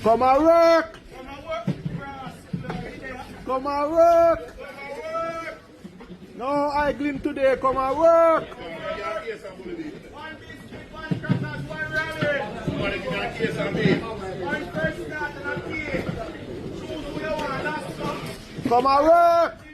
Come and work. Come and work. No idling today. Come and work. One biscuit, one crackers, one rally. Come and work.